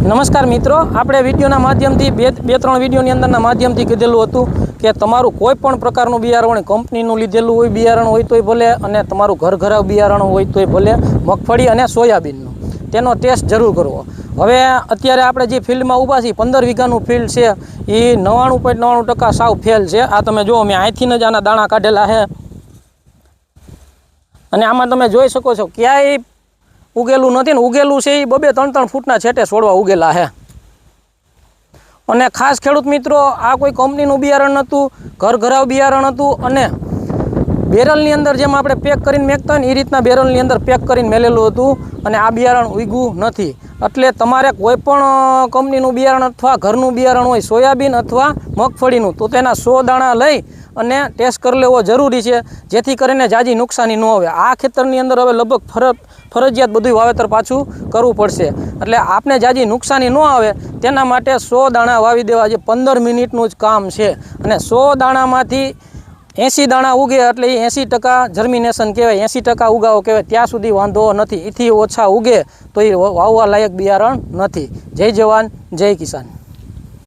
નમસ્કાર મિત્રો, આપણે વિડીયોના માધ્યમથી બે ત્રણ વિડીયોની અંદરના માધ્યમથી કીધેલું હતું કે તમારું કોઈ પણ પ્રકારનું બિયારણ કંપનીનું લીધેલું હોય બિયારણ હોય તોય ભલે, અને તમારું ઘરઘરાવ બિયારણ હોય તોય ભલે, મગફળી અને સોયાબીનનું તેનો ટેસ્ટ જરૂર કરવો. હવે અત્યારે આપણે જે ફિલ્ડમાં ઊભા છીએ 15 વીઘાનું ફિલ્ડ છે, એ 99.99% સાવ ફેલ છે. આ તમે જુઓ, મેં અહીંથી જ આના દાણા કાઢેલા છે અને આમાં તમે જોઈ શકો છો ક્યાંય ઉગેલું નથી ને ઉગેલું છે એ 2-3 ફૂટના છેટે છોડવા ઉગેલા છે. અને ખાસ ખેડૂત મિત્રો, આ કોઈ કંપનીનું બિયારણ નહોતું, ઘરઘરાવ બિયારણ હતું અને બેરલની અંદર જેમ આપણે પેક કરીને મેકતા હોય ને એ રીતના બેરલની અંદર પેક કરીને મેલેલું હતું અને આ બિયારણ ઉગ્યું નથી. એટલે તમારે કોઈ પણ કંપનીનું બિયારણ અથવા ઘરનું બિયારણ હોય સોયાબીન અથવા મગફળીનું, તો તેના 100 દાણા લઈ અને ટેસ્ટ કરી લેવો જરૂરી છે, જેથી કરીને જાજી નુકસાની ન આવે. આ ખેતરની અંદર હવે લગભગ ફરજિયાત બધું વાવેતર પાછું કરવું પડશે. એટલે આપને જાજી નુકસાની ન આવે તેના માટે 100 દાણા વાવી દેવા, જે 15 મિનિટનું જ કામ છે. અને 100 દાણામાંથી 80 દાણા ઉગે એટલે એ 80% જર્મિનેશન કહેવાય, 80% ઉગાવો કહેવાય. ત્યાં સુધી વાંધો નથી. એથી ઓછા ઉગે તો એ વાવવા લાયક બિયારણ નથી. જય જવાન, જય કિસાન.